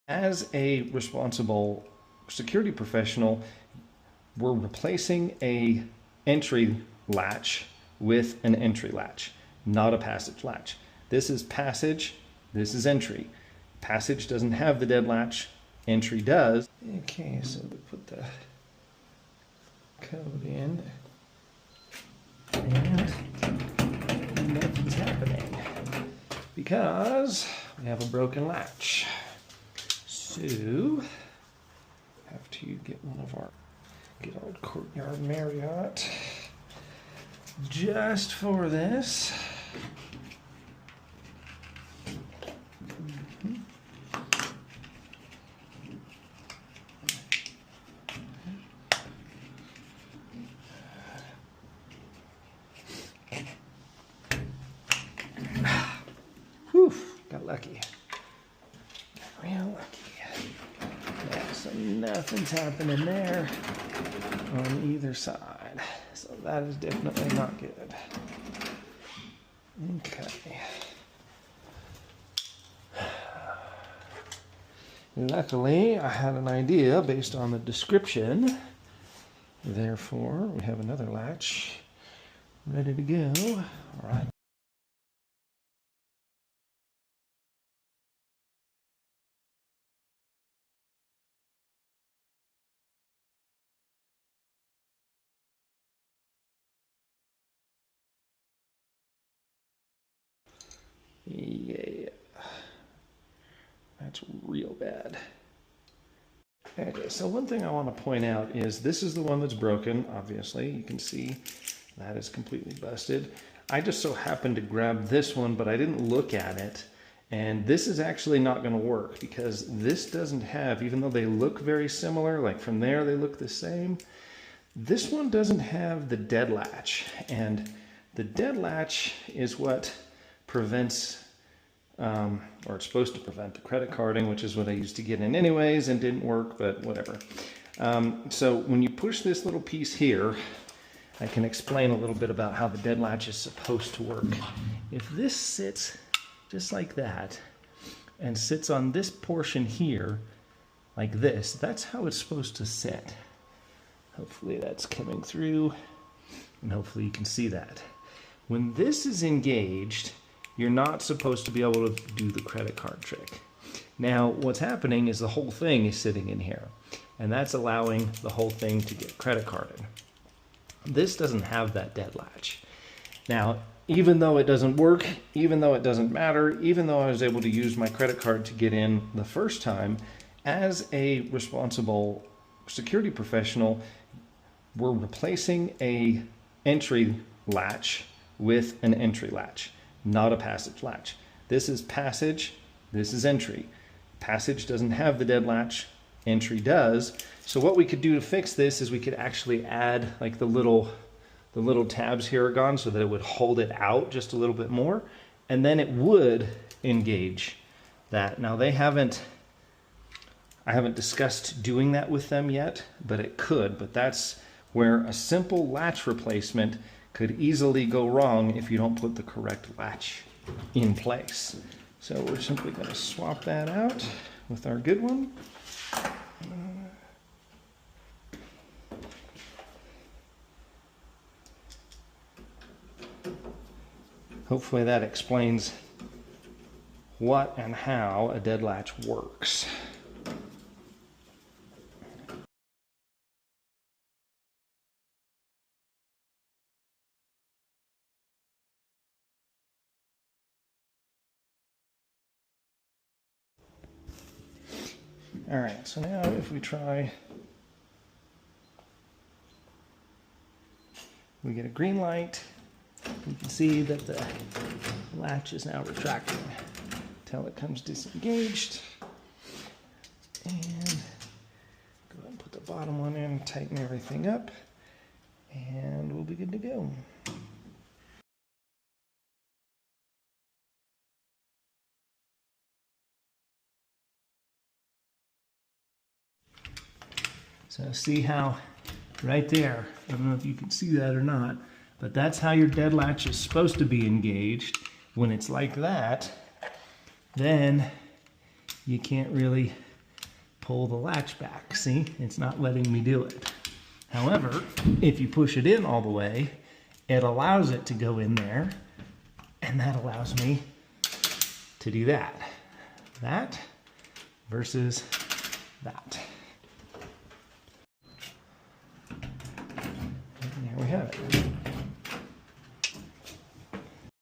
As a responsible security professional, we're replacing a entry latch with an entry latch, not a passage latch. This is passage, this is entry. Passage doesn't have the dead latch, entry does. Okay, so we put the code in and nothing's happening because we have a broken latch. So, have to get one of our good old Courtyard Marriott just for this. Whew, got lucky. Real lucky. Yeah, so nothing's happening there on either side. So that is definitely not good. Okay. Luckily, I had an idea based on the description. Therefore, we have another latch ready to go. All right. Yeah, that's real bad. Okay, so one thing I want to point out is this is the one that's broken, obviously. You can see that is completely busted. I just so happened to grab this one, but I didn't look at it. And this is actually not going to work because this doesn't have, even though they look very similar, like from there they look the same, this one doesn't have the dead latch. And the dead latch is what prevents, or it's supposed to prevent the credit carding, which is what I used to get in anyways and didn't work, but whatever. So when you push this little piece here, I can explain a little bit about how the dead latch is supposed to work. If this sits just like that and sits on this portion here like this, that's how it's supposed to sit. Hopefully that's coming through and hopefully you can see that. When this is engaged, you're not supposed to be able to do the credit card trick. Now, what's happening is the whole thing is sitting in here, and that's allowing the whole thing to get credit carded. This doesn't have that dead latch. Now, even though it doesn't work, even though it doesn't matter, even though I was able to use my credit card to get in the first time, as a responsible security professional, we're replacing a entry latch with an entry latch, not a passage latch. This is passage, this is entry. Passage doesn't have the dead latch, entry does. So what we could do to fix this is we could actually add like the little tabs here are gone so that it would hold it out just a little bit more, and then it would engage that. Now I haven't discussed doing that with them yet, but it could. But that's where a simple latch replacement could easily go wrong if you don't put the correct latch in place. So we're simply going to swap that out with our good one. Hopefully that explains what and how a dead latch works. All right, so now if we try, we get a green light. You can see that the latch is now retracting until it comes disengaged. And go ahead and put the bottom one in, tighten everything up, and we'll be good to go. So see how right there, I don't know if you can see that or not, but that's how your dead latch is supposed to be engaged. When it's like that, then you can't really pull the latch back. See, it's not letting me do it. However, if you push it in all the way, it allows it to go in there, and that allows me to do that. That versus that.